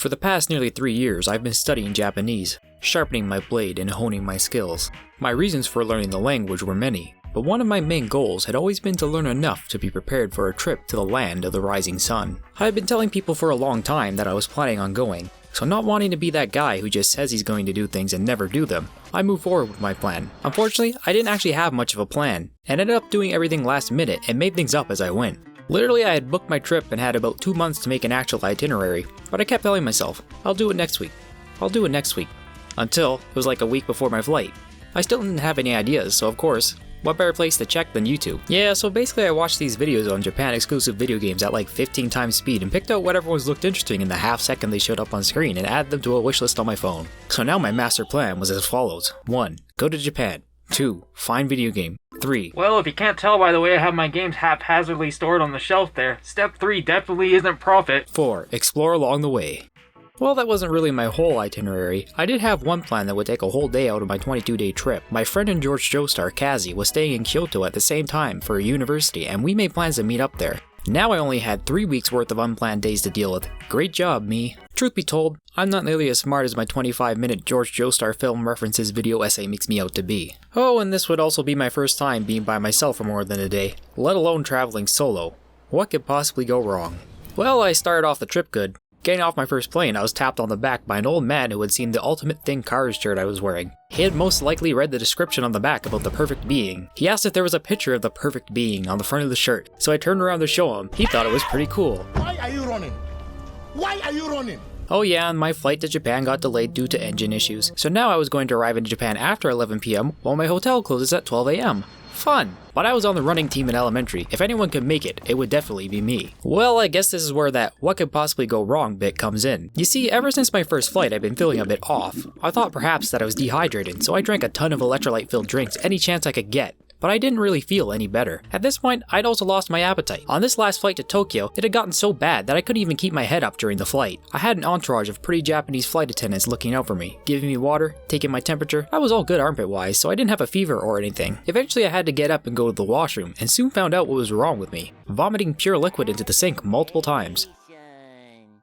For the past nearly 3 years, I've been studying Japanese, sharpening my blade and honing my skills. My reasons for learning the language were many, but one of my main goals had always been to learn enough to be prepared for a trip to the land of the rising sun. I had been telling people for a long time that I was planning on going, so not wanting to be that guy who just says he's going to do things and never do them, I moved forward with my plan. Unfortunately, I didn't actually have much of a plan, and ended up doing everything last minute and made things up as I went. Literally, I had booked my trip and had about 2 months to make an actual itinerary, but I kept telling myself, I'll do it next week. I'll do it next week. Until it was like a week before my flight. I still didn't have any ideas, so of course, what better place to check than YouTube? Yeah, so basically I watched these videos on Japan exclusive video games at like 15 times speed and picked out whatever ones looked interesting in the half second they showed up on screen and added them to a wishlist on my phone. So now my master plan was as follows. 1. Go to Japan. 2. Find video game. 3. Well, if you can't tell by the way I have my games haphazardly stored on the shelf there, step 3 definitely isn't profit. 4. Explore along the way. Well, that wasn't really my whole itinerary. I did have one plan that would take a whole day out of my 22-day trip. My friend and George Joestar, Kazi, was staying in Kyoto at the same time for a university, and we made plans to meet up there. Now I only had 3 weeks worth of unplanned days to deal with. Great job, me. Truth be told, I'm not nearly as smart as my 25-minute George Joestar film references video essay makes me out to be. Oh, and this would also be my first time being by myself for more than a day, let alone traveling solo. What could possibly go wrong? Well, I started off the trip good. Getting off my first plane, I was tapped on the back by an old man who had seen the Ultimate Thin Cars shirt I was wearing. He had most likely read the description on the back about the perfect being. He asked if there was a picture of the perfect being on the front of the shirt, so I turned around to show him. He thought it was pretty cool. Why are you running? Why are you running? Oh yeah, and my flight to Japan got delayed due to engine issues, so now I was going to arrive in Japan after 11 PM while my hotel closes at 12 AM. Fun! But I was on the running team in elementary. If anyone could make it, it would definitely be me. Well, I guess this is where that what could possibly go wrong bit comes in. You see, ever since my first flight, I've been feeling a bit off. I thought perhaps that I was dehydrated, so I drank a ton of electrolyte-filled drinks any chance I could get. But I didn't really feel any better. At this point, I'd also lost my appetite. On this last flight to Tokyo, it had gotten so bad that I couldn't even keep my head up during the flight. I had an entourage of pretty Japanese flight attendants looking out for me, giving me water, taking my temperature. I was all good armpit-wise, so I didn't have a fever or anything. Eventually I had to get up and go to the washroom, and soon found out what was wrong with me. Vomiting pure liquid into the sink multiple times.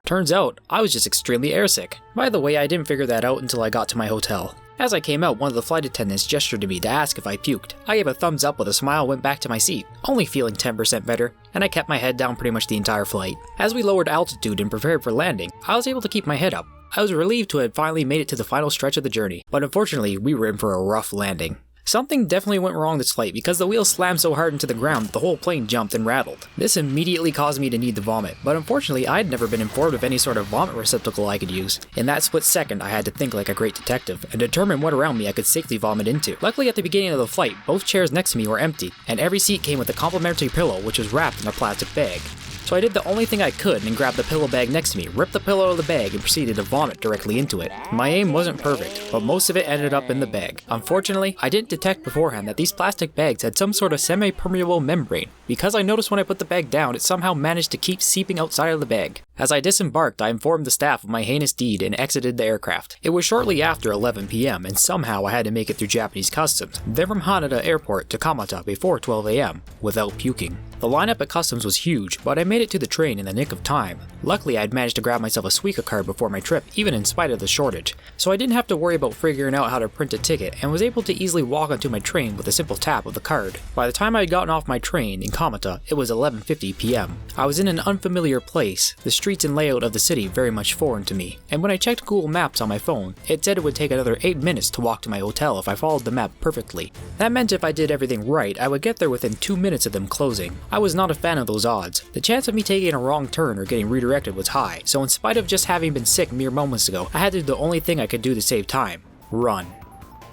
Turns out, I was just extremely airsick. By the way, I didn't figure that out until I got to my hotel. As I came out, one of the flight attendants gestured to me to ask if I puked. I gave a thumbs up with a smile and went back to my seat, only feeling 10% better, and I kept my head down pretty much the entire flight. As we lowered altitude and prepared for landing, I was able to keep my head up. I was relieved to have finally made it to the final stretch of the journey, but unfortunately, we were in for a rough landing. Something definitely went wrong this flight because the wheels slammed so hard into the ground that the whole plane jumped and rattled. This immediately caused me to need to vomit, but unfortunately I had never been informed of any sort of vomit receptacle I could use. In that split second I had to think like a great detective and determine what around me I could safely vomit into. Luckily at the beginning of the flight, both chairs next to me were empty, and every seat came with a complimentary pillow which was wrapped in a plastic bag. So I did the only thing I could and grabbed the pillow bag next to me, ripped the pillow out of the bag, and proceeded to vomit directly into it. My aim wasn't perfect, but most of it ended up in the bag. Unfortunately, I didn't detect beforehand that these plastic bags had some sort of semi-permeable membrane, because I noticed when I put the bag down it somehow managed to keep seeping outside of the bag. As I disembarked, I informed the staff of my heinous deed and exited the aircraft. It was shortly after 11 PM, and somehow I had to make it through Japanese customs, then from Haneda Airport to Kamata before 12 AM, without puking. The lineup at customs was huge, but I made it to the train in the nick of time. Luckily, I'd managed to grab myself a Suica card before my trip, even in spite of the shortage, so I didn't have to worry about figuring out how to print a ticket and was able to easily walk onto my train with a simple tap of the card. By the time I had gotten off my train in Kamata, it was 11:50 PM. I was in an unfamiliar place, the streets and layout of the city very much foreign to me, and when I checked Google Maps on my phone, it said it would take another 8 minutes to walk to my hotel if I followed the map perfectly. That meant if I did everything right, I would get there within 2 minutes of them closing. I was not a fan of those odds. The chance of me taking a wrong turn or getting redirected was high, so in spite of just having been sick mere moments ago, I had to do the only thing I could do to save time: run.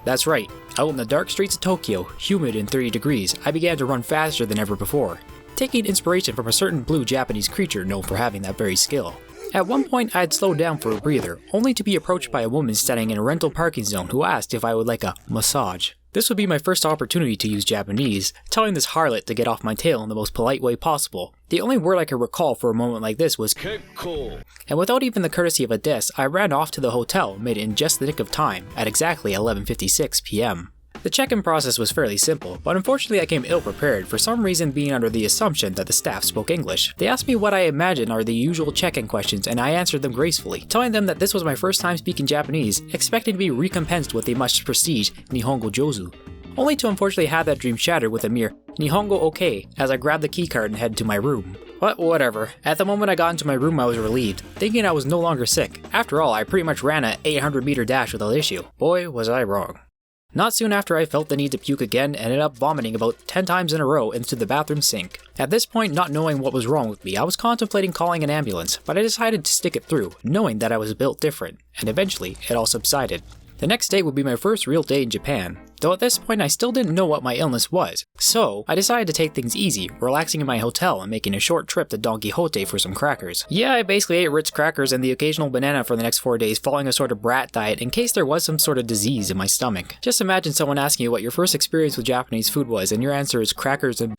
That's right, out in the dark streets of Tokyo, humid and 30 degrees, I began to run faster than ever before, taking inspiration from a certain blue Japanese creature known for having that very skill. At one point I had slowed down for a breather, only to be approached by a woman standing in a rental parking zone who asked if I would like a massage. This would be my first opportunity to use Japanese, telling this harlot to get off my tail in the most polite way possible. The only word I could recall for a moment like this was "Kekko." And without even the courtesy of a desk, I ran off to the hotel and made it in just the nick of time, at exactly 11:56 PM. The check-in process was fairly simple, but unfortunately I came ill-prepared, for some reason being under the assumption that the staff spoke English. They asked me what I imagine are the usual check-in questions, and I answered them gracefully, telling them that this was my first time speaking Japanese, expecting to be recompensed with a much prestige Nihongo Jozu. Only to unfortunately have that dream shattered with a mere Nihongo okay as I grabbed the keycard and headed to my room. But whatever, at the moment I got into my room I was relieved, thinking I was no longer sick. After all, I pretty much ran an 800-meter dash without issue. Boy, was I wrong. Not soon after I felt the need to puke again and ended up vomiting about 10 times in a row into the bathroom sink. At this point, not knowing what was wrong with me, I was contemplating calling an ambulance, but I decided to stick it through, knowing that I was built different, and eventually it all subsided. The next day would be my first real day in Japan, though at this point I still didn't know what my illness was, so I decided to take things easy, relaxing in my hotel and making a short trip to Don Quixote for some crackers. Yeah, I basically ate Ritz crackers and the occasional banana for the next 4 days, following a sort of brat diet in case there was some sort of disease in my stomach. Just imagine someone asking you what your first experience with Japanese food was and your answer is crackers and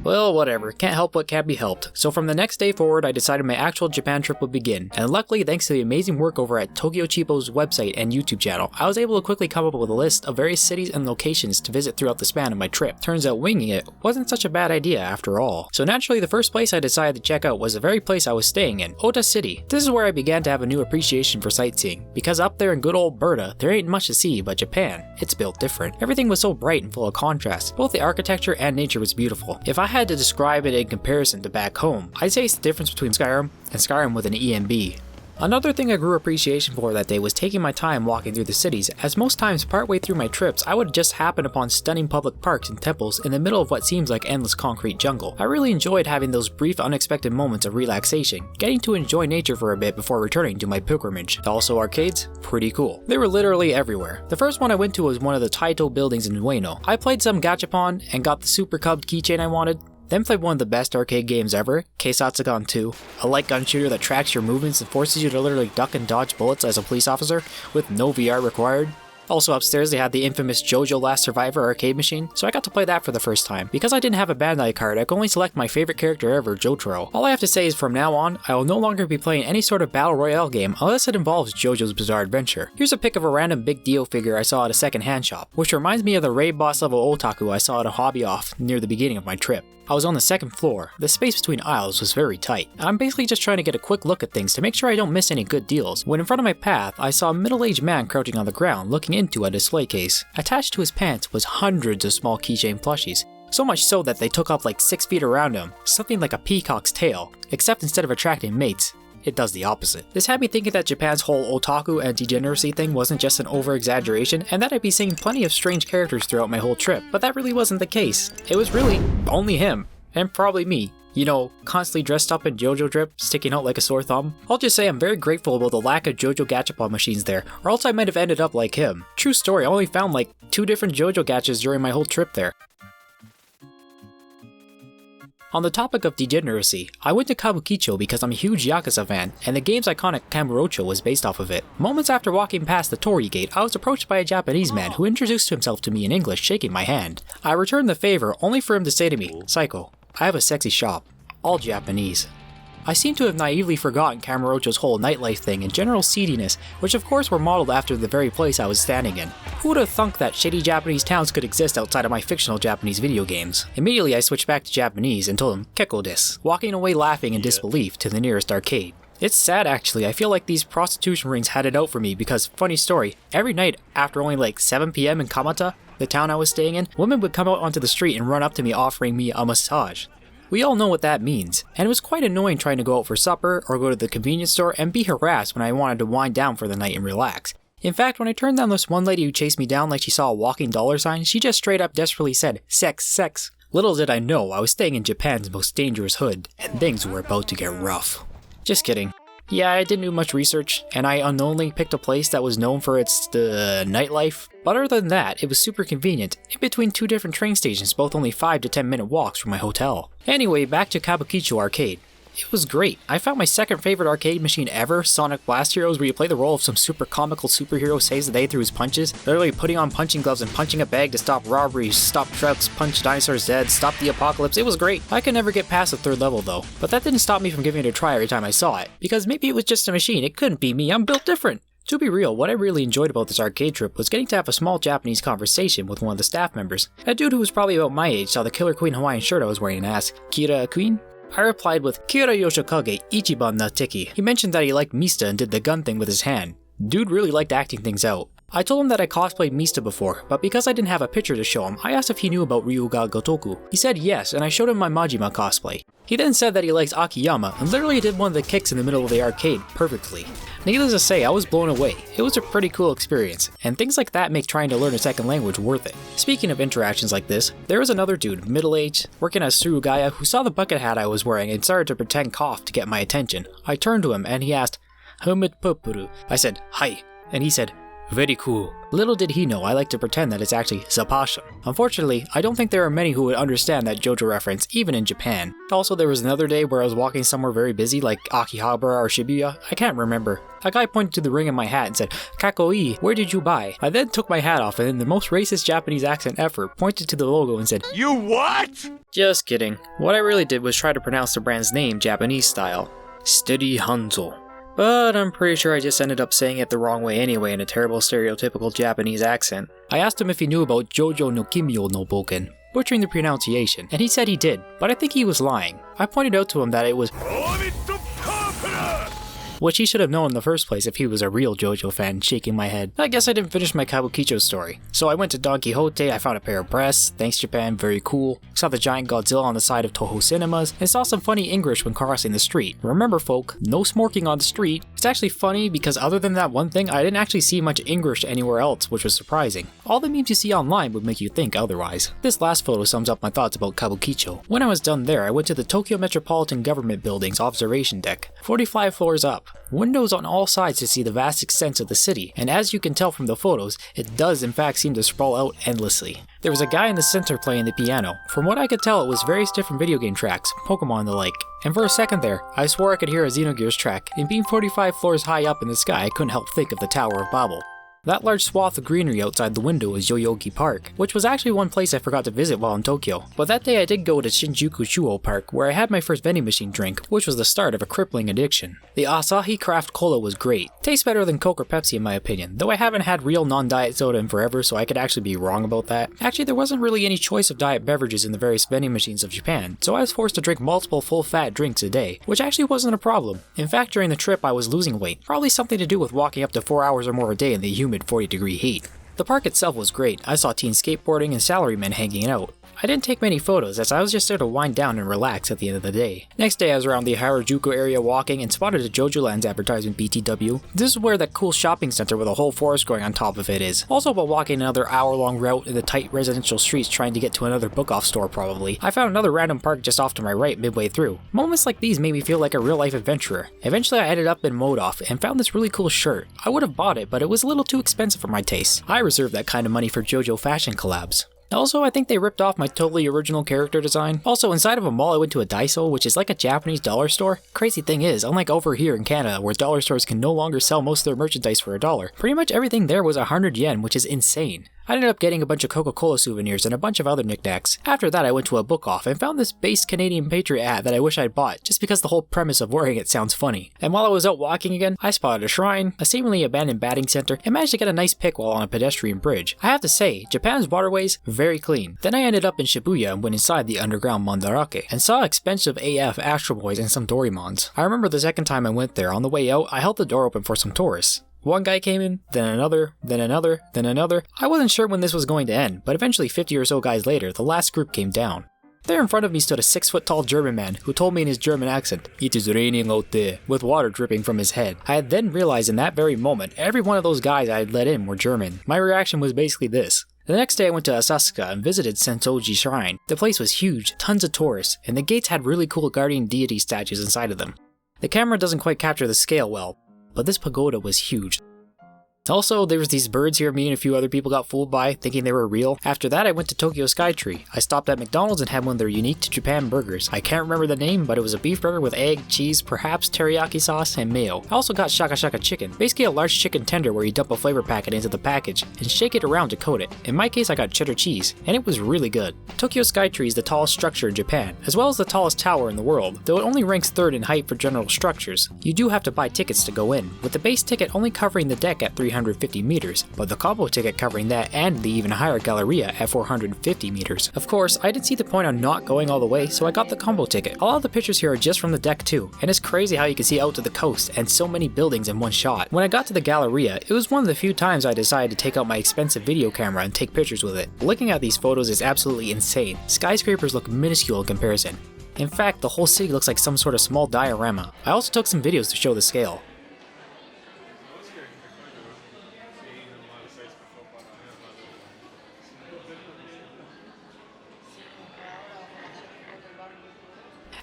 well, whatever, can't help what can't be helped. So from the next day forward, I decided my actual Japan trip would begin, and luckily thanks to the amazing work over at Tokyo Chibo's website and YouTube channel, I was able to quickly come up with a list of various cities and locations to visit throughout the span of my trip. Turns out winging it wasn't such a bad idea after all. So naturally the first place I decided to check out was the very place I was staying in, Ota City. This is where I began to have a new appreciation for sightseeing, because up there in good old Berta, there ain't much to see, but Japan, it's built different. Everything was so bright and full of contrast. Both the architecture and nature was beautiful. If I had to describe it in comparison to back home, I'd say it's the difference between Skyrim and Skyrim with an EMB. Another thing I grew appreciation for that day was taking my time walking through the cities, as most times partway through my trips I would just happen upon stunning public parks and temples in the middle of what seems like endless concrete jungle. I really enjoyed having those brief unexpected moments of relaxation, getting to enjoy nature for a bit before returning to my pilgrimage. Also arcades? Pretty cool. They were literally everywhere. The first one I went to was one of the Taito buildings in Ueno. I played some gachapon and got the Super Cub keychain I wanted. Then played one of the best arcade games ever, Keisatsugan 2, a light gun shooter that tracks your movements and forces you to literally duck and dodge bullets as a police officer, with no VR required. Also upstairs they had the infamous JoJo Last Survivor arcade machine, so I got to play that for the first time. Because I didn't have a Bandai card, I could only select my favorite character ever, Jotaro. All I have to say is from now on, I will no longer be playing any sort of battle royale game unless it involves JoJo's Bizarre Adventure. Here's a pic of a random big Dio figure I saw at a second-hand shop, which reminds me of the raid boss level otaku I saw at a hobby off near the beginning of my trip. I was on the second floor. The space between aisles was very tight. I'm basically just trying to get a quick look at things to make sure I don't miss any good deals, when in front of my path, I saw a middle-aged man crouching on the ground looking into a display case. Attached to his pants was hundreds of small keychain plushies, so much so that they took up like 6 feet around him, something like a peacock's tail, except instead of attracting mates, it does the opposite. This had me thinking that Japan's whole otaku and degeneracy thing wasn't just an over-exaggeration, and that I'd be seeing plenty of strange characters throughout my whole trip, but that really wasn't the case. It was really only him, and probably me. You know, constantly dressed up in JoJo drip, sticking out like a sore thumb. I'll just say I'm very grateful about the lack of JoJo gachapon machines there, or else I might have ended up like him. True story, I only found like 2 different JoJo gachas during my whole trip there. On the topic of degeneracy, I went to Kabukicho because I'm a huge Yakuza fan, and the game's iconic Kamurocho was based off of it. Moments after walking past the Torii Gate, I was approached by a Japanese man who introduced himself to me in English, shaking my hand. I returned the favor only for him to say to me, "Psycho, I have a sexy shop, all Japanese." I seem to have naively forgotten Kamurocho's whole nightlife thing and general seediness, which of course were modeled after the very place I was standing in. Who would have thunk that shady Japanese towns could exist outside of my fictional Japanese video games? Immediately I switched back to Japanese and told him "Kekko desu," walking away laughing in disbelief to the nearest arcade. It's sad actually, I feel like these prostitution rings had it out for me because, funny story, every night after only like 7 PM in Kamata, the town I was staying in, women would come out onto the street and run up to me offering me a massage. We all know what that means, and it was quite annoying trying to go out for supper or go to the convenience store and be harassed when I wanted to wind down for the night and relax. In fact, when I turned down this one lady who chased me down like she saw a walking dollar sign, she just straight up desperately said, "Sex, sex." Little did I know I was staying in Japan's most dangerous hood, and things were about to get rough. Just kidding. Yeah, I didn't do much research, and I unknowingly picked a place that was known for its nightlife. But other than that, it was super convenient, in between 2 different train stations, both only 5 to 10 minute walks from my hotel. Anyway, back to Kabukicho Arcade. It was great. I found my second favorite arcade machine ever, Sonic Blast Heroes, where you play the role of some super comical superhero saves the day through his punches, literally putting on punching gloves and punching a bag to stop robberies, stop trucks, punch dinosaurs dead, stop the apocalypse. It was great. I could never get past the 3rd level though, but that didn't stop me from giving it a try every time I saw it, because maybe it was just a machine, it couldn't be me, I'm built different. To be real, what I really enjoyed about this arcade trip was getting to have a small Japanese conversation with one of the staff members. A dude who was probably about my age saw the Killer Queen Hawaiian shirt I was wearing and asked, "Kira Queen?" I replied with, "Kira Yoshikage Ichiban na Teki." He mentioned that he liked Mista and did the gun thing with his hand. Dude really liked acting things out. I told him that I cosplayed Mista before, but because I didn't have a picture to show him, I asked if he knew about Ryuga Gotoku. He said yes, and I showed him my Majima cosplay. He then said that he likes Akiyama, and literally did one of the kicks in the middle of the arcade perfectly. Needless to say, I was blown away. It was a pretty cool experience, and things like that make trying to learn a second language worth it. Speaking of interactions like this, there was another dude, middle-aged, working as Surugaya, who saw the bucket hat I was wearing and started to pretend cough to get my attention. I turned to him and he asked, "Humid pupuru?" I said, "Hi," and he said, "Very cool." Little did he know I like to pretend that it's actually Zapasha. Unfortunately, I don't think there are many who would understand that JoJo reference, even in Japan. Also, there was another day where I was walking somewhere very busy, like Akihabara or Shibuya, I can't remember. A guy pointed to the ring in my hat and said, "Kakoi, where did you buy?" I then took my hat off and in the most racist Japanese accent ever, pointed to the logo and said, You what? Just kidding. What I really did was try to pronounce the brand's name Japanese style. Steady Hanzo. But I'm pretty sure I just ended up saying it the wrong way anyway in a terrible stereotypical Japanese accent. I asked him if he knew about JoJo no Kimyo no Boken, butchering the pronunciation, and he said he did, but I think he was lying. I pointed out to him that it was which he should have known in the first place if he was a real JoJo fan, shaking my head. I guess I didn't finish my Kabukicho story. So I went to Don Quixote, I found a pair of breasts, thanks Japan, very cool. Saw the giant Godzilla on the side of Toho Cinemas, and saw some funny English when crossing the street. Remember folk, no smoking on the street. It's actually funny because other than that one thing, I didn't actually see much English anywhere else, which was surprising. All the memes you see online would make you think otherwise. This last photo sums up my thoughts about Kabukicho. When I was done there, I went to the Tokyo Metropolitan Government Building's observation deck, 45 floors up. Windows on all sides to see the vast extent of the city, and as you can tell from the photos, it does in fact seem to sprawl out endlessly. There was a guy in the center playing the piano. From what I could tell, it was various different video game tracks, Pokemon and the like. And for a second there, I swore I could hear a Xenogears track, and being 45 floors high up in the sky, I couldn't help think of the Tower of Babel. That large swath of greenery outside the window is Yoyogi Park, which was actually one place I forgot to visit while in Tokyo. But that day I did go to Shinjuku Chuo Park, where I had my first vending machine drink, which was the start of a crippling addiction. The Asahi Craft Cola was great. Tastes better than Coke or Pepsi in my opinion, though I haven't had real non-diet soda in forever, so I could actually be wrong about that. Actually, there wasn't really any choice of diet beverages in the various vending machines of Japan, so I was forced to drink multiple full-fat drinks a day, which actually wasn't a problem. In fact, during the trip I was losing weight, probably something to do with walking up to 4 hours or more a day in the humid 40-degree heat. The park itself was great. I saw teens skateboarding and salarymen hanging out. I didn't take many photos as I was just there to wind down and relax at the end of the day. Next day I was around the Harajuku area walking and spotted a JoJo Lands advertisement BTW. This is where that cool shopping center with a whole forest growing on top of it is. Also while walking another hour-long route in the tight residential streets trying to get to another book-off store probably, I found another random park just off to my right midway through. Moments like these made me feel like a real-life adventurer. Eventually I ended up in Modoff and found this really cool shirt. I would have bought it, but it was a little too expensive for my taste. I reserve that kind of money for JoJo fashion collabs. Also, I think they ripped off my totally original character design. Also, inside of a mall I went to a Daiso, which is like a Japanese dollar store. Crazy thing is, unlike over here in Canada, where dollar stores can no longer sell most of their merchandise for $1, pretty much everything there was 100 yen, which is insane. I ended up getting a bunch of Coca-Cola souvenirs and a bunch of other knickknacks. After that I went to a book off and found this base Canadian Patriot hat that I wish I'd bought, just because the whole premise of wearing it sounds funny. And while I was out walking again, I spotted a shrine, a seemingly abandoned batting center, and managed to get a nice pic while on a pedestrian bridge. I have to say, Japan's waterways, very clean. Then I ended up in Shibuya and went inside the underground Mandarake, and saw expensive AF Astro Boys and some Dorimons. I remember the second time I went there, on the way out, I held the door open for some tourists. One guy came in, then another, then another, then another. I wasn't sure when this was going to end, but eventually 50 or so guys later, the last group came down. There in front of me stood a 6-foot-tall German man who told me in his German accent, "It is raining out there," with water dripping from his head. I had then realized in that very moment, every one of those guys I had let in were German. My reaction was basically this. The next day I went to Asakusa and visited Sentoji Shrine. The place was huge, tons of tourists, and the gates had really cool guardian deity statues inside of them. The camera doesn't quite capture the scale well, but this pagoda was huge. Also, there was these birds here me and a few other people got fooled by, thinking they were real. After that, I went to Tokyo Skytree. I stopped at McDonald's and had one of their unique to Japan burgers. I can't remember the name, but it was a beef burger with egg, cheese, perhaps teriyaki sauce, and mayo. I also got shaka shaka chicken, basically a large chicken tender where you dump a flavor packet into the package and shake it around to coat it. In my case, I got cheddar cheese, and it was really good. Tokyo Skytree is the tallest structure in Japan, as well as the tallest tower in the world, though it only ranks 3rd in height for general structures. You do have to buy tickets to go in, with the base ticket only covering the deck at 350 meters, but the combo ticket covering that and the even higher Galleria at 450 meters. Of course, I didn't see the point on not going all the way, so I got the combo ticket. A lot of the pictures here are just from the deck too, and it's crazy how you can see out to the coast and so many buildings in one shot. When I got to the Galleria, it was one of the few times I decided to take out my expensive video camera and take pictures with it. Looking at these photos is absolutely insane. Skyscrapers look minuscule in comparison. In fact, the whole city looks like some sort of small diorama. I also took some videos to show the scale.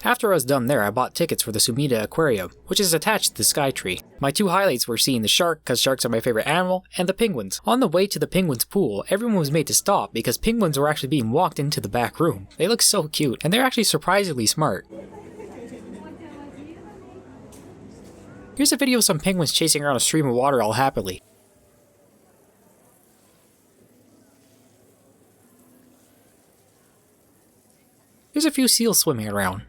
After I was done there, I bought tickets for the Sumida Aquarium, which is attached to the Skytree. My two highlights were seeing the shark, cause sharks are my favorite animal, and the penguins. On the way to the penguins pool, everyone was made to stop because penguins were actually being walked into the back room. They look so cute, and they're actually surprisingly smart. Here's a video of some penguins chasing around a stream of water all happily. Here's a few seals swimming around.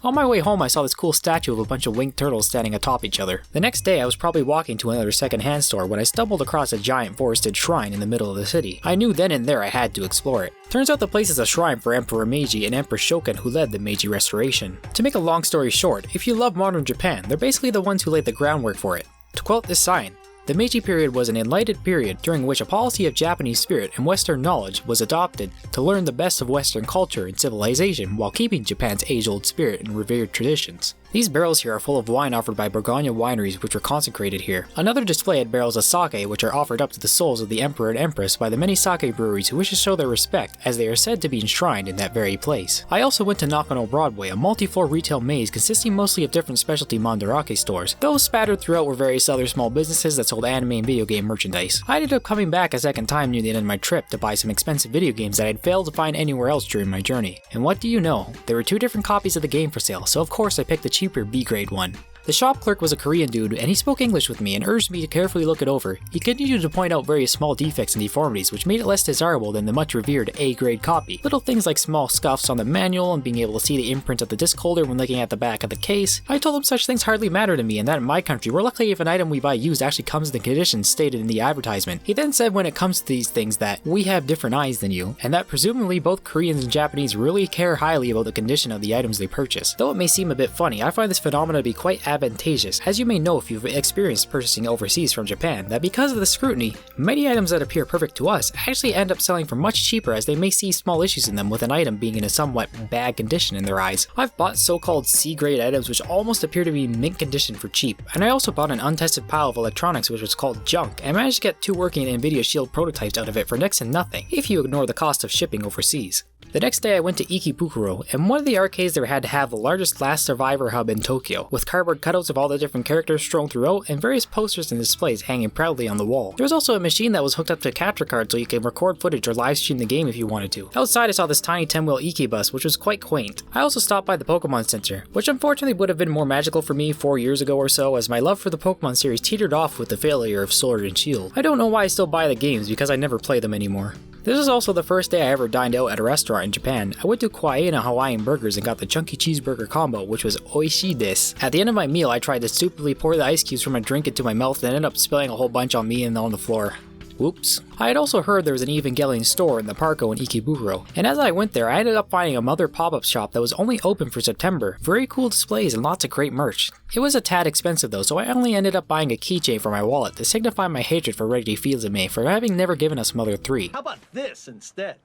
On my way home, I saw this cool statue of a bunch of winged turtles standing atop each other. The next day, I was probably walking to another second-hand store when I stumbled across a giant forested shrine in the middle of the city. I knew then and there I had to explore it. Turns out the place is a shrine for Emperor Meiji and Empress Shoken, who led the Meiji Restoration. To make a long story short, if you love modern Japan, they're basically the ones who laid the groundwork for it. To quote this sign, the Meiji period was an enlightened period during which a policy of Japanese spirit and Western knowledge was adopted to learn the best of Western culture and civilization while keeping Japan's age-old spirit and revered traditions. These barrels here are full of wine offered by Bourgogne wineries which were consecrated here. Another display had barrels of sake which are offered up to the souls of the Emperor and Empress by the many sake breweries who wish to show their respect as they are said to be enshrined in that very place. I also went to Nakano Broadway, a multi-floor retail maze consisting mostly of different specialty mandarake stores. Those spattered throughout were various other small businesses that sold anime and video game merchandise. I ended up coming back a second time near the end of my trip to buy some expensive video games that I'd failed to find anywhere else during my journey. And what do you know? There were 2 different copies of the game for sale, so of course I picked the cheaper B-grade one. The shop clerk was a Korean dude, and he spoke English with me and urged me to carefully look it over. He continued to point out various small defects and deformities, which made it less desirable than the much revered A-grade copy. Little things like small scuffs on the manual and being able to see the imprint of the disc holder when looking at the back of the case. I told him such things hardly matter to me, and that in my country, we're lucky if an item we buy used actually comes in the conditions stated in the advertisement. He then said when it comes to these things that we have different eyes than you, and that presumably both Koreans and Japanese really care highly about the condition of the items they purchase. Though it may seem a bit funny, I find this phenomenon to be quite advantageous, as you may know if you've experienced purchasing overseas from Japan, that because of the scrutiny, many items that appear perfect to us actually end up selling for much cheaper as they may see small issues in them with an item being in a somewhat bad condition in their eyes. I've bought so-called C-grade items which almost appear to be mint condition for cheap, and I also bought an untested pile of electronics which was called junk, and managed to get 2 working Nvidia Shield prototypes out of it for next to nothing, if you ignore the cost of shipping overseas. The next day I went to Ikebukuro, and one of the arcades there had to have the largest Last Survivor hub in Tokyo, with cardboard cutouts of all the different characters strewn throughout and various posters and displays hanging proudly on the wall. There was also a machine that was hooked up to a capture card so you could record footage or live stream the game if you wanted to. Outside I saw this tiny 10-wheel Ikebus which was quite quaint. I also stopped by the Pokemon Center, which unfortunately would have been more magical for me 4 years ago or so as my love for the Pokemon series teetered off with the failure of Sword and Shield. I don't know why I still buy the games because I never play them anymore. This is also the first day I ever dined out at a restaurant in Japan. I went to Kwaena Hawaiian Burgers and got the chunky cheeseburger combo, which was oishii desu. At the end of my meal, I tried to stupidly pour the ice cubes from a drink into my mouth and ended up spilling a whole bunch on me and on the floor. Whoops. I had also heard there was an Evangelion store in the Parco in Ikebukuro, and as I went there I ended up finding a mother pop-up shop that was only open for September. Very cool displays and lots of great merch. It was a tad expensive though, so I only ended up buying a keychain for my wallet to signify my hatred for Reggie Fils-Aimé for having never given us Mother 3. How about this instead?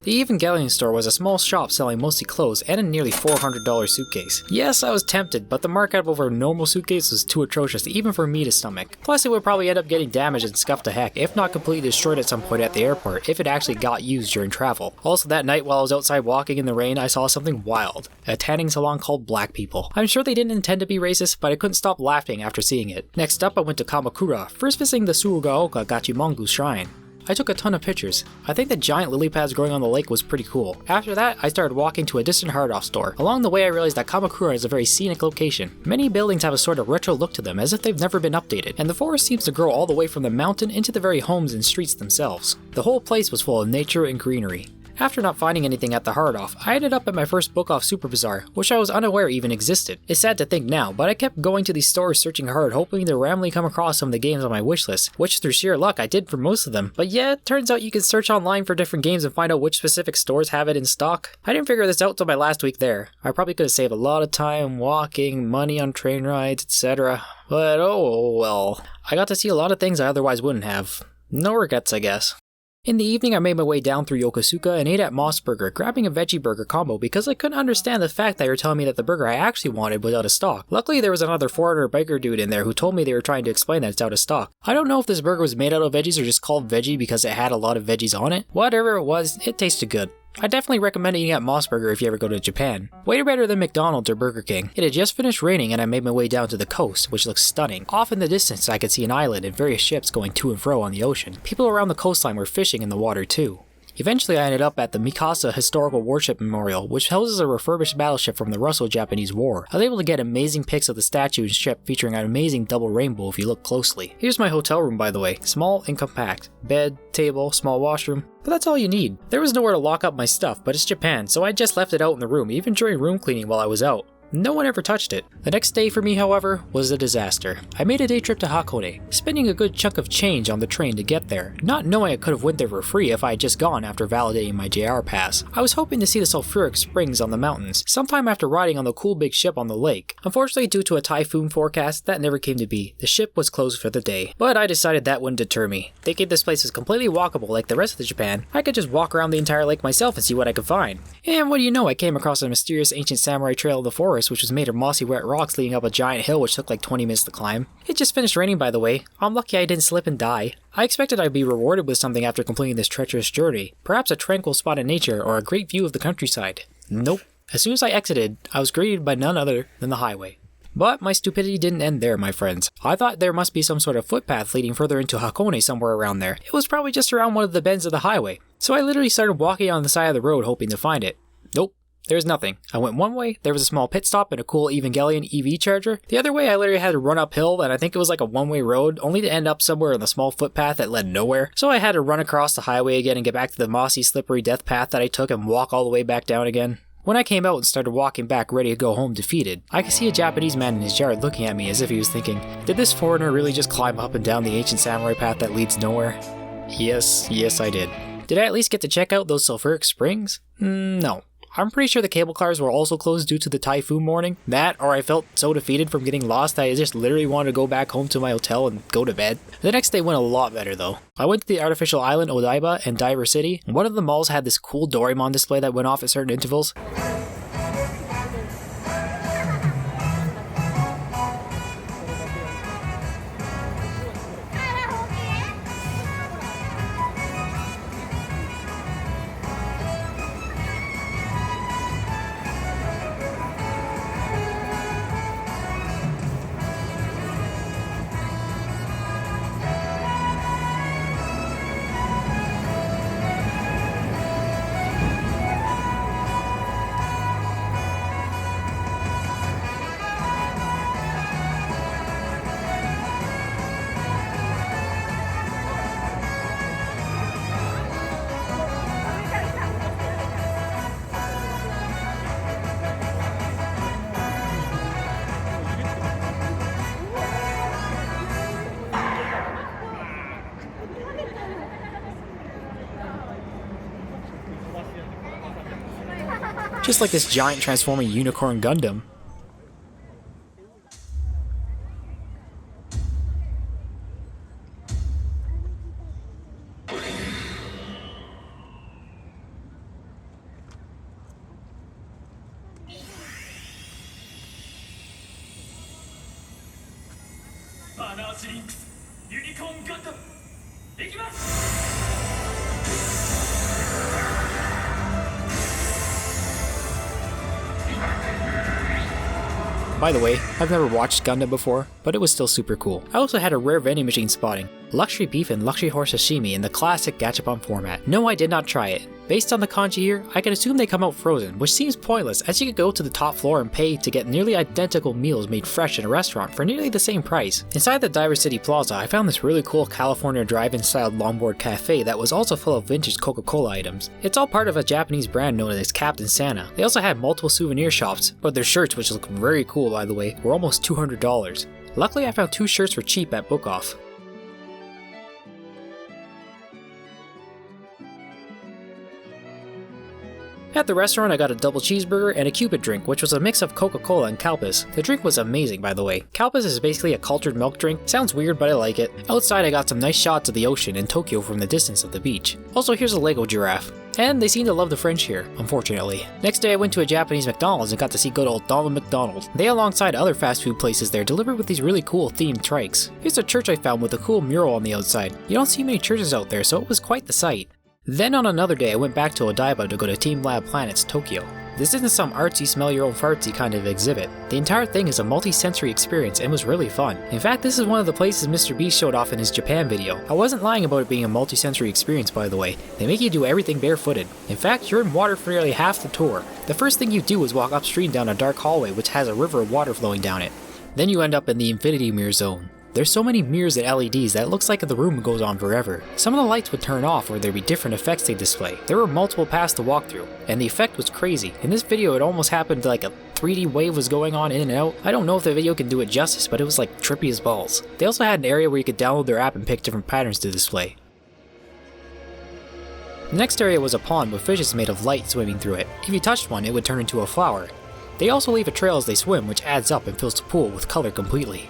The Evangelion store was a small shop selling mostly clothes and a nearly $400 suitcase. Yes, I was tempted, but the markup over a normal suitcase was too atrocious even for me to stomach. Plus, it would probably end up getting damaged and scuffed to heck, if not completely destroyed at some point at the airport, if it actually got used during travel. Also, that night while I was outside walking in the rain, I saw something wild. A tanning salon called Black People. I'm sure they didn't intend to be racist, but I couldn't stop laughing after seeing it. Next up, I went to Kamakura, first visiting the Surugaoka Gachimongu shrine. I took a ton of pictures. I think the giant lily pads growing on the lake was pretty cool. After that, I started walking to a distant hard-off store. Along the way, I realized that Kamakura is a very scenic location. Many buildings have a sort of retro look to them, as if they've never been updated, and the forest seems to grow all the way from the mountain into the very homes and streets themselves. The whole place was full of nature and greenery. After not finding anything at the hard-off, I ended up at my first book off Super Bazaar, which I was unaware even existed. It's sad to think now, but I kept going to these stores searching hard, hoping to randomly come across some of the games on my wishlist, which through sheer luck I did for most of them. But yeah, it turns out you can search online for different games and find out which specific stores have it in stock. I didn't figure this out till my last week there. I probably could have saved a lot of time walking, money on train rides, etc. But oh well. I got to see a lot of things I otherwise wouldn't have. No regrets, I guess. In the evening, I made my way down through Yokosuka and ate at Moss Burger, grabbing a veggie burger combo because I couldn't understand the fact that they were telling me that the burger I actually wanted was out of stock. Luckily, there was another foreigner biker dude in there who told me they were trying to explain that it's out of stock. I don't know if this burger was made out of veggies or just called veggie because it had a lot of veggies on it. Whatever it was, it tasted good. I definitely recommend eating at Moss Burger if you ever go to Japan. Way better than McDonald's or Burger King. It had just finished raining and I made my way down to the coast, which looks stunning. Off in the distance I could see an island and various ships going to and fro on the ocean. People around the coastline were fishing in the water too. Eventually I ended up at the Mikasa Historical Warship Memorial, which houses a refurbished battleship from the Russo-Japanese War. I was able to get amazing pics of the statue and ship featuring an amazing double rainbow if you look closely. Here's my hotel room by the way, small and compact. Bed, table, small washroom, but that's all you need. There was nowhere to lock up my stuff, but it's Japan, so I just left it out in the room even during room cleaning while I was out. No one ever touched it. The next day for me, however, was a disaster. I made a day trip to Hakone, spending a good chunk of change on the train to get there, not knowing I could have went there for free if I had just gone after validating my JR pass. I was hoping to see the sulfuric springs on the mountains, sometime after riding on the cool big ship on the lake. Unfortunately, due to a typhoon forecast, that never came to be. The ship was closed for the day. But I decided that wouldn't deter me. Thinking this place was completely walkable like the rest of Japan, I could just walk around the entire lake myself and see what I could find. And what do you know, I came across a mysterious ancient samurai trail in the forest which was made of mossy wet rocks leading up a giant hill which took like 20 minutes to climb. It just finished raining by the way. I'm lucky I didn't slip and die. I expected I'd be rewarded with something after completing this treacherous journey, perhaps a tranquil spot in nature or a great view of the countryside. Nope. As soon as I exited, I was greeted by none other than the highway. But my stupidity didn't end there, my friends. I thought there must be some sort of footpath leading further into Hakone somewhere around there. It was probably just around one of the bends of the highway. So I literally started walking on the side of the road hoping to find it. Nope. There's nothing. I went one way, there was a small pit stop and a cool Evangelion EV charger. The other way I literally had to run uphill and I think it was like a one-way road, only to end up somewhere on the small footpath that led nowhere. So I had to run across the highway again and get back to the mossy, slippery death path that I took and walk all the way back down again. When I came out and started walking back ready to go home defeated, I could see a Japanese man in his yard looking at me as if he was thinking, did this foreigner really just climb up and down the ancient samurai path that leads nowhere? Yes I did. Did I at least get to check out those sulfuric springs? No. I'm pretty sure the cable cars were also closed due to the typhoon warning. That, or I felt so defeated from getting lost that I just literally wanted to go back home to my hotel and go to bed. The next day went a lot better though. I went to the artificial island Odaiba and DiverCity. One of the malls had this cool Doraemon display that went off at certain intervals. Just like this giant transforming unicorn Gundam. By the way, I've never watched Gundam before, but it was still super cool. I also had a rare vending machine spotting, luxury beef and luxury horse sashimi in the classic gachapon format. No, I did not try it. Based on the kanji here, I can assume they come out frozen, which seems pointless as you could go to the top floor and pay to get nearly identical meals made fresh in a restaurant for nearly the same price. Inside the DiverCity Plaza, I found this really cool California drive-in styled longboard cafe that was also full of vintage Coca-Cola items. It's all part of a Japanese brand known as Captain Santa. They also had multiple souvenir shops, but their shirts, which look very cool by the way, were almost $200. Luckily I found 2 shirts for cheap at Book Off. At the restaurant, I got a double cheeseburger and a Cupid drink, which was a mix of Coca-Cola and Calpis. The drink was amazing, by the way. Calpis is basically a cultured milk drink. Sounds weird, but I like it. Outside, I got some nice shots of the ocean and Tokyo from the distance of the beach. Also, here's a Lego giraffe. And they seem to love the French here, unfortunately. Next day I went to a Japanese McDonald's and got to see good old Donald McDonald. They, alongside other fast food places there, delivered with these really cool themed trikes. Here's a church I found with a cool mural on the outside. You don't see many churches out there, so it was quite the sight. Then on another day I went back to Odaiba to go to TeamLab Planet's Tokyo. This isn't some artsy smell your own fartsy kind of exhibit. The entire thing is a multi-sensory experience and was really fun. In fact, this is one of the places Mr. Beast showed off in his Japan video. I wasn't lying about it being a multi-sensory experience, by the way. They make you do everything barefooted. In fact, you're in water for nearly half the tour. The first thing you do is walk upstream down a dark hallway which has a river of water flowing down it. Then you end up in the Infinity Mirror Zone. There's so many mirrors and LEDs that it looks like the room goes on forever. Some of the lights would turn off or there'd be different effects they display. There were multiple paths to walk through, and the effect was crazy. In this video it almost happened like a 3D wave was going on in and out. I don't know if the video can do it justice, but it was like trippy as balls. They also had an area where you could download their app and pick different patterns to display. The next area was a pond with fishes made of light swimming through it. If you touched one, it would turn into a flower. They also leave a trail as they swim, which adds up and fills the pool with color completely.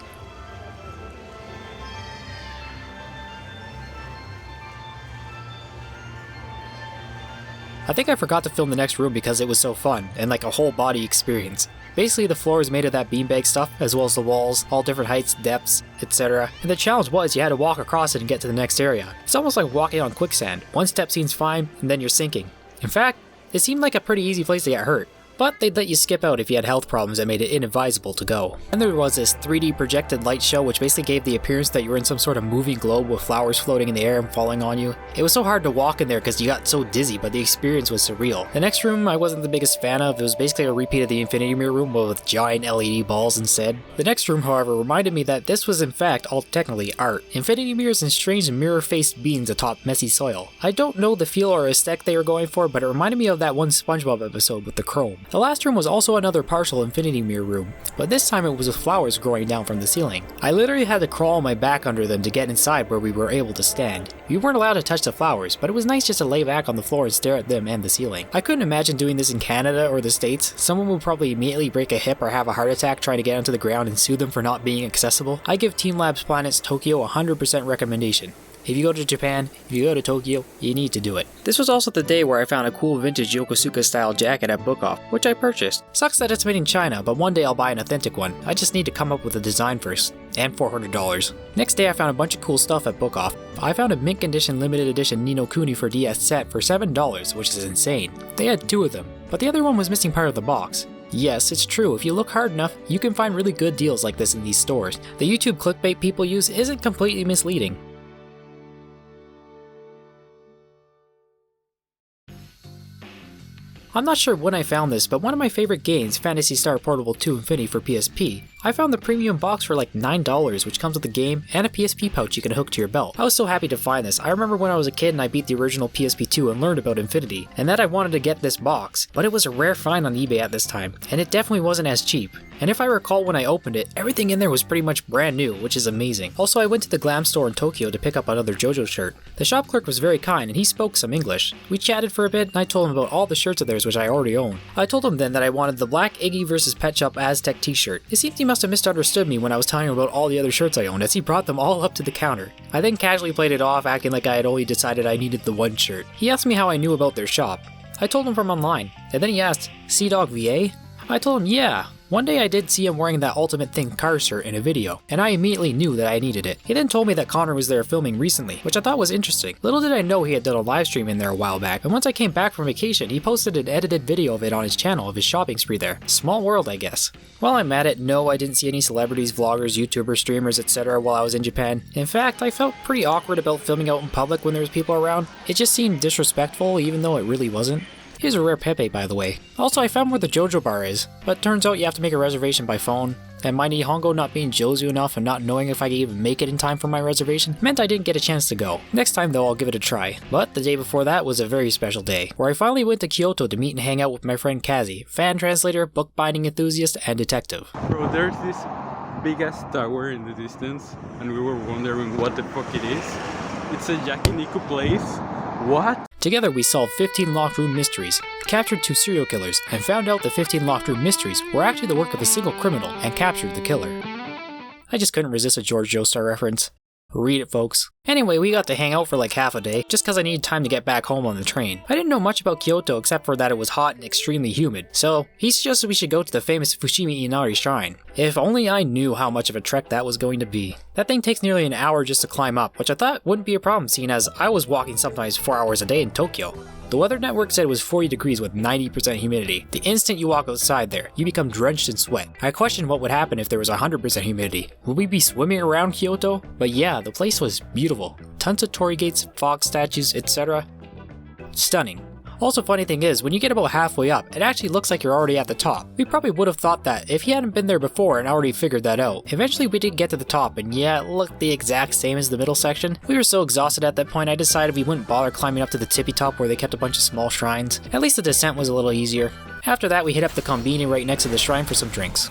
I think I forgot to film the next room because it was so fun, and like a whole body experience. Basically the floor is made of that beanbag stuff, as well as the walls, all different heights, depths, etc. And the challenge was you had to walk across it and get to the next area. It's almost like walking on quicksand. One step seems fine, and then you're sinking. In fact, it seemed like a pretty easy place to get hurt. But they'd let you skip out if you had health problems that made it inadvisable to go. And there was this 3D projected light show which basically gave the appearance that you were in some sort of moving globe with flowers floating in the air and falling on you. It was so hard to walk in there because you got so dizzy, but the experience was surreal. The next room I wasn't the biggest fan of. It was basically a repeat of the Infinity Mirror room but with giant LED balls instead. The next room, however, reminded me that this was in fact all technically art. Infinity mirrors and strange mirror-faced beans atop messy soil. I don't know the feel or aesthetic they were going for, but it reminded me of that one SpongeBob episode with the chrome. The last room was also another partial Infinity Mirror room, but this time it was with flowers growing down from the ceiling. I literally had to crawl on my back under them to get inside where we were able to stand. We weren't allowed to touch the flowers, but it was nice just to lay back on the floor and stare at them and the ceiling. I couldn't imagine doing this in Canada or the States. Someone would probably immediately break a hip or have a heart attack trying to get onto the ground and sue them for not being accessible. I give TeamLab's Planet's Tokyo 100% recommendation. If you go to Japan, if you go to Tokyo, you need to do it. This was also the day were I found a cool vintage Yokosuka style jacket at Book Off, which I purchased. Sucks that it's made in China, but one day I'll buy an authentic one. I just need to come up with a design first. And $400. Next day I found a bunch of cool stuff at Book Off. I found a mint condition limited edition Ni no Kuni for DS set for $7, which is insane. They had 2 of them, but the other one was missing part of the box. Yes, it's true, if you look hard enough, you can find really good deals like this in these stores. The YouTube clickbait people use isn't completely misleading. I'm not sure when I found this, but one of my favorite games, Phantasy Star Portable 2 Infinity for PSP, I found the premium box for like $9, which comes with the game and a PSP pouch you can hook to your belt. I was so happy to find this. I remember when I was a kid and I beat the original PSP 2 and learned about Infinity, and that I wanted to get this box, but it was a rare find on eBay at this time, and it definitely wasn't as cheap. And if I recall when I opened it, everything in there was pretty much brand new, which is amazing. Also, I went to the glam store in Tokyo to pick up another JoJo shirt. The shop clerk was very kind and he spoke some English. We chatted for a bit and I told him about all the shirts of theirs which I already own. I told him then that I wanted the black Iggy vs Pet Shop Aztec t-shirt. It seems he must have misunderstood me when I was telling him about all the other shirts I owned as he brought them all up to the counter. I then casually played it off, acting like I had only decided I needed the one shirt. He asked me how I knew about their shop. I told him from online, and then he asked, Sea Dog VA? I told him yeah. One day I did see him wearing that Ultimate Thing car shirt in a video, and I immediately knew that I needed it. He then told me that Connor was there filming recently, which I thought was interesting. Little did I know he had done a live stream in there a while back, and once I came back from vacation, he posted an edited video of it on his channel of his shopping spree there. Small world, I guess. While I'm at it, no, I didn't see any celebrities, vloggers, YouTubers, streamers, etc. while I was in Japan. In fact, I felt pretty awkward about filming out in public when there was people around. It just seemed disrespectful, even though it really wasn't. Here's a rare Pepe, by the way. Also, I found where the JoJo bar is, but turns out you have to make a reservation by phone. And my Nihongo not being Jozu enough and not knowing if I could even make it in time for my reservation meant I didn't get a chance to go. Next time though, I'll give it a try. But the day before that was a very special day, where I finally went to Kyoto to meet and hang out with my friend Kazi, fan translator, bookbinding enthusiast, and detective. Bro, there's this big ass tower in the distance, and we were wondering what the fuck it is. It's a yakiniku place. What? Together we solved 15 locked room mysteries, captured 2 serial killers, and found out the 15 locked room mysteries were actually the work of a single criminal and captured the killer. I just couldn't resist a George Joestar reference. Read it, folks. Anyway, we got to hang out for like half a day, just cause I needed time to get back home on the train. I didn't know much about Kyoto except for that it was hot and extremely humid, so he suggested we should go to the famous Fushimi Inari Shrine. If only I knew how much of a trek that was going to be. That thing takes nearly an hour just to climb up, which I thought wouldn't be a problem seeing as I was walking sometimes 4 hours a day in Tokyo. The weather network said it was 40 degrees with 90% humidity. The instant you walk outside there, you become drenched in sweat. I questioned what would happen if there was 100% humidity. Would we be swimming around Kyoto? But yeah, the place was beautiful. Tons of torii gates, fog statues, etc. Stunning. Also, funny thing is, when you get about halfway up, it actually looks like you're already at the top. We probably would have thought that if he hadn't been there before and already figured that out. Eventually we did get to the top, and yeah, it looked the exact same as the middle section. We were so exhausted at that point I decided we wouldn't bother climbing up to the tippy top where they kept a bunch of small shrines. At least the descent was a little easier. After that we hit up the kombini right next to the shrine for some drinks.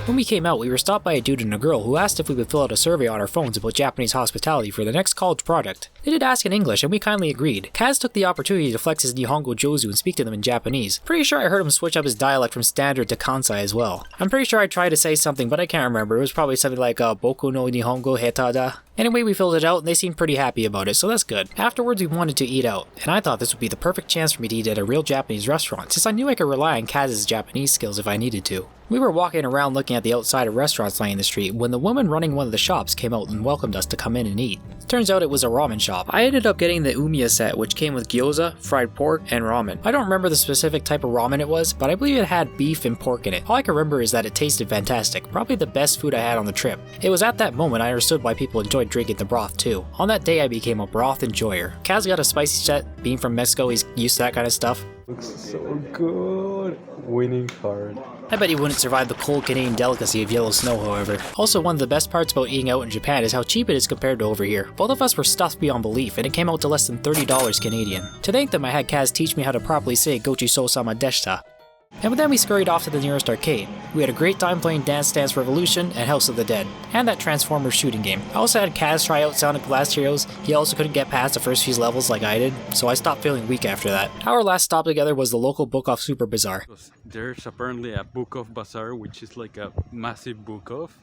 When we came out, we were stopped by a dude and a girl who asked if we would fill out a survey on our phones about Japanese hospitality for the next college project. They did ask in English and we kindly agreed. Kaz took the opportunity to flex his Nihongo Jozu and speak to them in Japanese. Pretty sure I heard him switch up his dialect from standard to Kansai as well. I'm pretty sure I tried to say something but I can't remember. It was probably something like Boku no Nihongo heta da. Anyway, we filled it out and they seemed pretty happy about it, so that's good. Afterwards we wanted to eat out, and I thought this would be the perfect chance for me to eat at a real Japanese restaurant since I knew I could rely on Kaz's Japanese skills if I needed to. We were walking around looking at the outside of restaurants lying in the street when the woman running one of the shops came out and welcomed us to come in and eat. Turns out it was a ramen shop. I ended up getting the umiya set, which came with gyoza, fried pork, and ramen. I don't remember the specific type of ramen it was, but I believe it had beef and pork in it. All I can remember is that it tasted fantastic, probably the best food I had on the trip. It was at that moment I understood why people enjoyed drinking the broth too. On that day I became a broth enjoyer. Kaz got a spicy set, being from Mexico he's used to that kind of stuff. Looks so good. Winning card. I bet he wouldn't survive the cold Canadian delicacy of yellow snow, however. Also, one of the best parts about eating out in Japan is how cheap it is compared to over here. Both of us were stuffed beyond belief, and it came out to less than $30 Canadian. To thank them, I had Kaz teach me how to properly say Gochiso-sama deshita. And then we scurried off to the nearest arcade. We had a great time playing Dance Dance Revolution and House of the Dead, and that Transformers shooting game. I also had Kaz try out Sonic Blast Heroes. He also couldn't get past the first few levels like I did, so I stopped feeling weak after that. Our last stop together was the local book off Super Bazaar. There's apparently a book of bazaar, which is like a massive book of.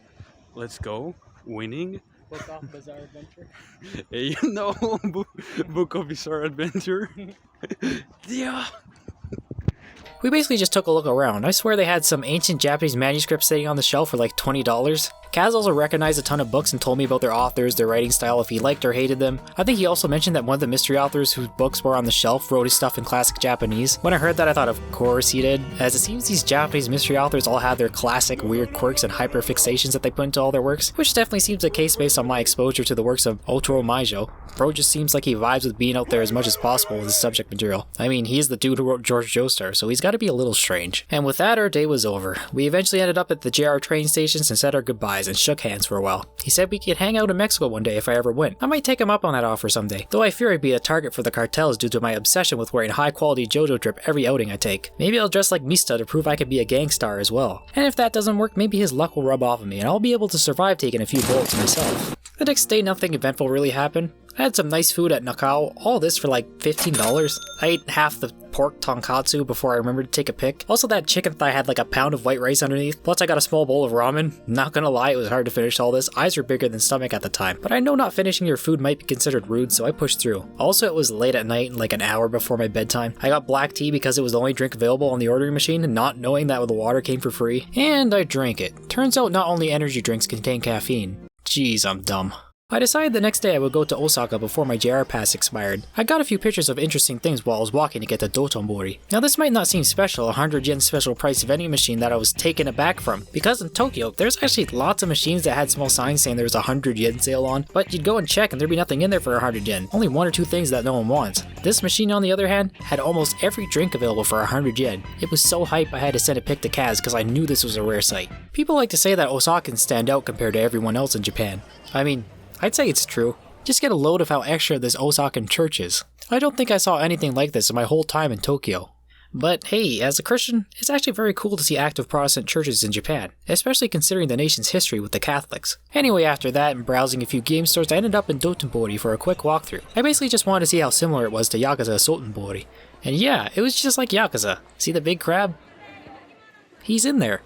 Let's go. Winning. Book off Bizarre Adventure. You know, book of Bizarre Adventure. Yeah. We basically just took a look around. I swear they had some ancient Japanese manuscripts sitting on the shelf for like $20. Kaz also recognized a ton of books and told me about their authors, their writing style, if he liked or hated them. I think he also mentioned that one of the mystery authors whose books were on the shelf wrote his stuff in classic Japanese. When I heard that I thought of course he did, as it seems these Japanese mystery authors all have their classic weird quirks and hyperfixations that they put into all their works, which definitely seems the case based on my exposure to the works of Otoro Maijo. Bro just seems like he vibes with being out there as much as possible with his subject material. I mean, he's the dude who wrote George Joestar, so he's gotta be a little strange. And with that, our day was over. We eventually ended up at the JR train stations and said our goodbyes and shook hands for a while. He said we could hang out in Mexico one day if I ever went. I might take him up on that offer someday, though I fear I'd be a target for the cartels due to my obsession with wearing high quality JoJo drip every outing I take. Maybe I'll dress like Mista to prove I could be a gangstar as well. And if that doesn't work, maybe his luck will rub off of me and I'll be able to survive taking a few bullets myself. The next day nothing eventful really happened. I had some nice food at Nakao, all this for like $15. I ate half the pork tonkatsu before I remembered to take a pic. Also, that chicken thigh had like a pound of white rice underneath, plus I got a small bowl of ramen. Not gonna lie, it was hard to finish all this. Eyes were bigger than stomach at the time, but I know not finishing your food might be considered rude, so I pushed through. Also, it was late at night, like an hour before my bedtime. I got black tea because it was the only drink available on the ordering machine, not knowing that the water came for free, and I drank it. Turns out not only energy drinks contain caffeine. Jeez, I'm dumb. I decided the next day I would go to Osaka before my JR pass expired. I got a few pictures of interesting things while I was walking to get to Dotonbori. Now this might not seem special, 100 yen special price vending machine that I was taken aback from, because in Tokyo, there's actually lots of machines that had small signs saying there was a 100 yen sale on, but you'd go and check and there'd be nothing in there for 100 yen, only one or two things that no one wants. This machine on the other hand, had almost every drink available for 100 yen. It was so hype I had to send a pic to Kaz because I knew this was a rare sight. People like to say that Osakans stand out compared to everyone else in Japan. I mean, I'd say it's true. Just get a load of how extra this Osakan church is. I don't think I saw anything like this in my whole time in Tokyo. But hey, as a Christian, it's actually very cool to see active Protestant churches in Japan, especially considering the nation's history with the Catholics. Anyway, after that and browsing a few game stores, I ended up in Dotonbori for a quick walkthrough. I basically just wanted to see how similar it was to Yakuza Sotenbori. And yeah, it was just like Yakuza. See the big crab? He's in there.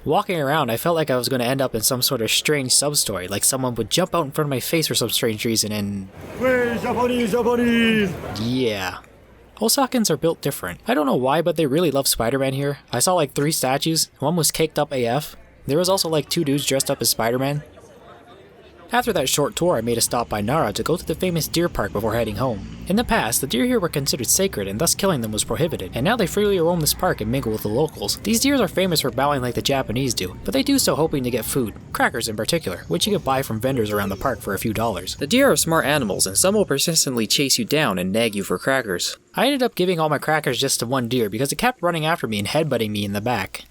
Walking around, I felt like I was going to end up in some sort of strange sub-story, like someone would jump out in front of my face for some strange reason and... Hey, Japanese! Yeah. Osakans are built different. I don't know why, but they really love Spider-Man here. I saw like 3 statues, one was caked up AF. There was also like 2 dudes dressed up as Spider-Man. After that short tour, I made a stop by Nara to go to the famous deer park before heading home. In the past, the deer here were considered sacred and thus killing them was prohibited, and now they freely roam this park and mingle with the locals. These deers are famous for bowing like the Japanese do, but they do so hoping to get food, crackers in particular, which you can buy from vendors around the park for a few dollars. The deer are smart animals and some will persistently chase you down and nag you for crackers. I ended up giving all my crackers just to one deer because it kept running after me and headbutting me in the back.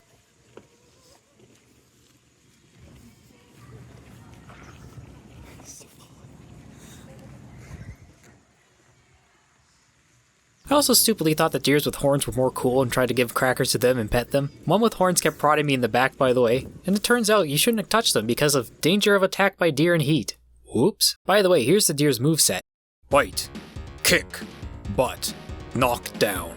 I also stupidly thought that deers with horns were more cool and tried to give crackers to them and pet them. One with horns kept prodding me in the back, by the way, and it turns out you shouldn't have touched them because of danger of attack by deer in heat. Whoops. By the way, here's the deer's moveset. Bite, kick, butt, knock down.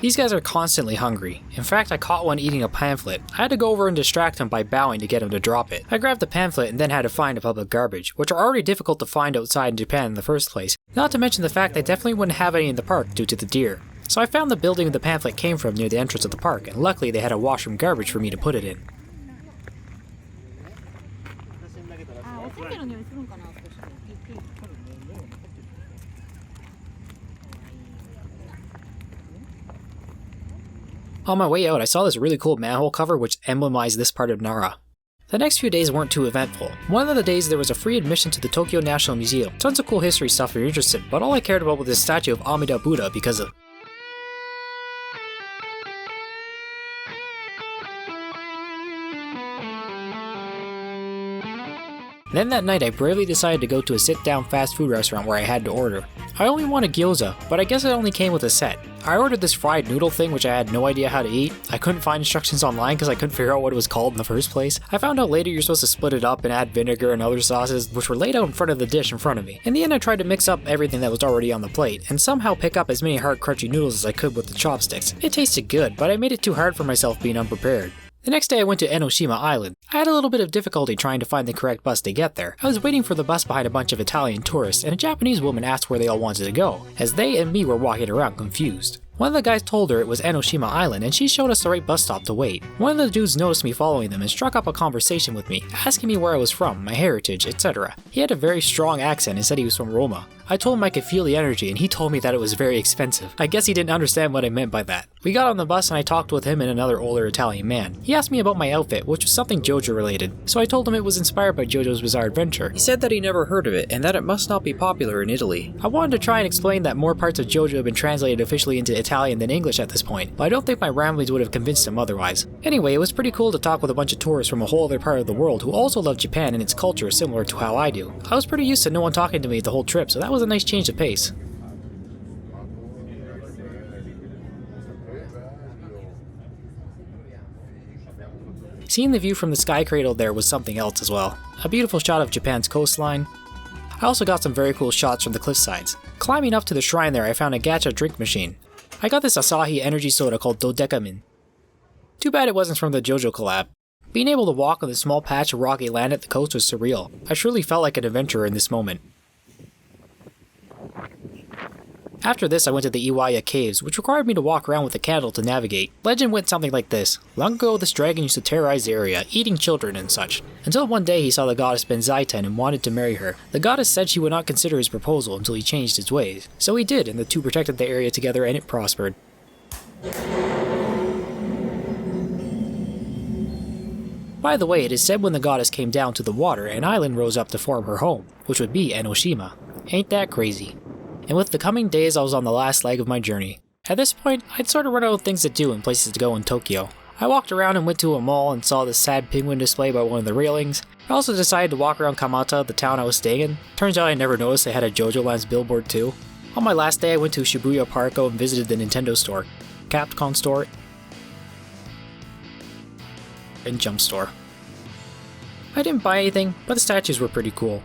These guys are constantly hungry. In fact, I caught one eating a pamphlet. I had to go over and distract him by bowing to get him to drop it. I grabbed the pamphlet and then had to find a public garbage, which are already difficult to find outside in Japan in the first place. Not to mention the fact they definitely wouldn't have any in the park due to the deer. So I found the building the pamphlet came from near the entrance of the park, and luckily they had a washroom garbage for me to put it in. On my way out, I saw this really cool manhole cover which emblemized this part of Nara. The next few days weren't too eventful. One of the days there was a free admission to the Tokyo National Museum. Tons of cool history stuff if you're interested, but all I cared about was this statue of Amida Buddha because of... Then that night I bravely decided to go to a sit-down fast food restaurant where I had to order. I only wanted gyoza, but I guess it only came with a set. I ordered this fried noodle thing which I had no idea how to eat. I couldn't find instructions online because I couldn't figure out what it was called in the first place. I found out later you're supposed to split it up and add vinegar and other sauces which were laid out in front of the dish in front of me. In the end I tried to mix up everything that was already on the plate and somehow pick up as many hard crunchy noodles as I could with the chopsticks. It tasted good, but I made it too hard for myself being unprepared. The next day I went to Enoshima Island. I had a little bit of difficulty trying to find the correct bus to get there. I was waiting for the bus behind a bunch of Italian tourists and a Japanese woman asked where they all wanted to go, as they and me were walking around confused. One of the guys told her it was Enoshima Island and she showed us the right bus stop to wait. One of the dudes noticed me following them and struck up a conversation with me, asking me where I was from, my heritage, etc. He had a very strong accent and said he was from Roma. I told him I could feel the energy and he told me that it was very expensive. I guess he didn't understand what I meant by that. We got on the bus and I talked with him and another older Italian man. He asked me about my outfit, which was something JoJo related, so I told him it was inspired by JoJo's Bizarre Adventure. He said that he never heard of it and that it must not be popular in Italy. I wanted to try and explain that more parts of JoJo have been translated officially into Italian than English at this point, but I don't think my ramblings would have convinced him otherwise. Anyway, it was pretty cool to talk with a bunch of tourists from a whole other part of the world who also love Japan and its culture similar to how I do. I was pretty used to no one talking to me the whole trip, so that was a nice change of pace. Seeing the view from the sky cradle there was something else as well. A beautiful shot of Japan's coastline. I also got some very cool shots from the cliff sides. Climbing up to the shrine there, I found a gacha drink machine. I got this Asahi energy soda called Dodekamin. Too bad it wasn't from the JoJo collab. Being able to walk on this small patch of rocky land at the coast was surreal. I truly felt like an adventurer in this moment. After this, I went to the Iwaya caves, which required me to walk around with a candle to navigate. Legend went something like this. Long ago, this dragon used to terrorize the area, eating children and such. Until one day he saw the goddess Benzaiten and wanted to marry her. The goddess said she would not consider his proposal until he changed his ways. So he did, and the two protected the area together and it prospered. By the way, it is said when the goddess came down to the water, an island rose up to form her home, which would be Enoshima. Ain't that crazy? And with the coming days, I was on the last leg of my journey. At this point, I'd sort of run out of things to do and places to go in Tokyo. I walked around and went to a mall and saw this sad penguin display by one of the railings. I also decided to walk around Kamata, the town I was staying in. Turns out I never noticed they had a JoJo Lands billboard too. On my last day, I went to Shibuya Parko and visited the Nintendo store, Capcom store, and Jump store. I didn't buy anything, but the statues were pretty cool.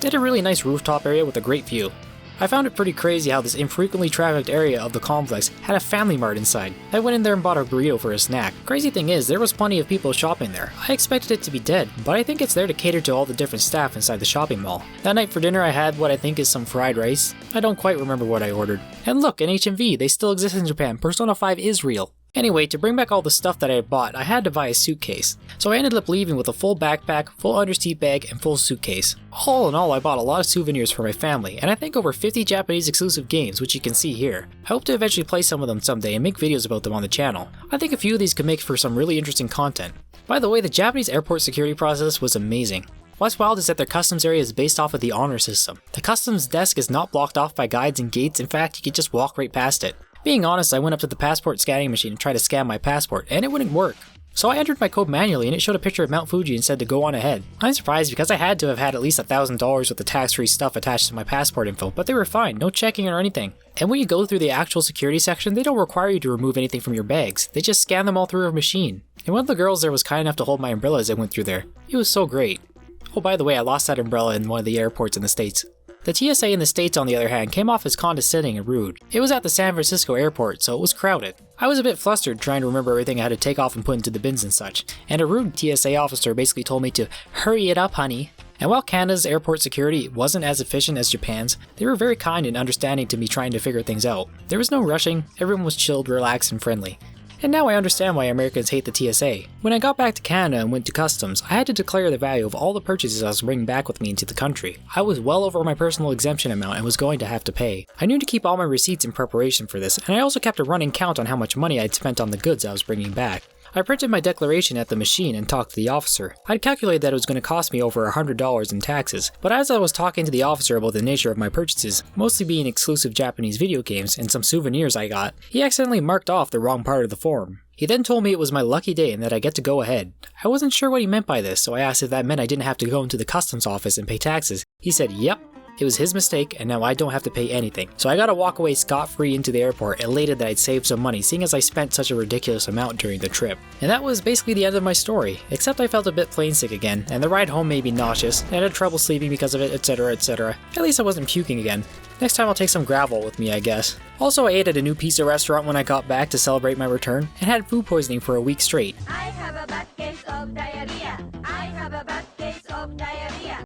They had a really nice rooftop area with a great view. I found it pretty crazy how this infrequently trafficked area of the complex had a family mart inside. I went in there and bought a burrito for a snack. Crazy thing is, there was plenty of people shopping there. I expected it to be dead, but I think it's there to cater to all the different staff inside the shopping mall. That night for dinner I had what I think is some fried rice. I don't quite remember what I ordered. And look, an HMV, they still exist in Japan. Persona 5 is real. Anyway, to bring back all the stuff that I had bought, I had to buy a suitcase. So I ended up leaving with a full backpack, full underseat bag, and full suitcase. All in all, I bought a lot of souvenirs for my family, and I think over 50 Japanese exclusive games, which you can see here. I hope to eventually play some of them someday and make videos about them on the channel. I think a few of these could make for some really interesting content. By the way, the Japanese airport security process was amazing. What's wild is that their customs area is based off of the honor system. The customs desk is not blocked off by guides and gates, in fact, you can just walk right past it. Being honest, I went up to the passport scanning machine and tried to scan my passport, and it wouldn't work. So I entered my code manually and it showed a picture of Mount Fuji and said to go on ahead. I'm surprised because I had to have had at least $1,000 worth of tax-free stuff attached to my passport info, but they were fine, no checking or anything. And when you go through the actual security section, they don't require you to remove anything from your bags. They just scan them all through a machine. And one of the girls there was kind enough to hold my umbrella as I went through there. It was so great. Oh, by the way, I lost that umbrella in one of the airports in the States. The TSA in the States, on the other hand, came off as condescending and rude. It was at the San Francisco airport, so it was crowded. I was a bit flustered trying to remember everything I had to take off and put into the bins and such, and a rude TSA officer basically told me to hurry it up, honey. And while Canada's airport security wasn't as efficient as Japan's, they were very kind and understanding to me trying to figure things out. There was no rushing, everyone was chilled, relaxed, and friendly. And now I understand why Americans hate the TSA. When I got back to Canada and went to customs, I had to declare the value of all the purchases I was bringing back with me into the country. I was well over my personal exemption amount and was going to have to pay. I knew to keep all my receipts in preparation for this, and I also kept a running count on how much money I'd spent on the goods I was bringing back. I printed my declaration at the machine and talked to the officer. I'd calculated that it was going to cost me over $100 in taxes, but as I was talking to the officer about the nature of my purchases, mostly being exclusive Japanese video games and some souvenirs I got, he accidentally marked off the wrong part of the form. He then told me it was my lucky day and that I get to go ahead. I wasn't sure what he meant by this, so I asked if that meant I didn't have to go into the customs office and pay taxes. He said, yep. It was his mistake, and now I don't have to pay anything. So I gotta walk away scot-free into the airport, elated that I'd saved some money, seeing as I spent such a ridiculous amount during the trip. And that was basically the end of my story, except I felt a bit plane sick again, and the ride home made me nauseous, and I had trouble sleeping because of it, etc, etc. At least I wasn't puking again. Next time I'll take some gravel with me, I guess. Also, I ate at a new pizza restaurant when I got back to celebrate my return, and had food poisoning for a week straight. I have a bad case of diarrhea. I have a bad case of diarrhea.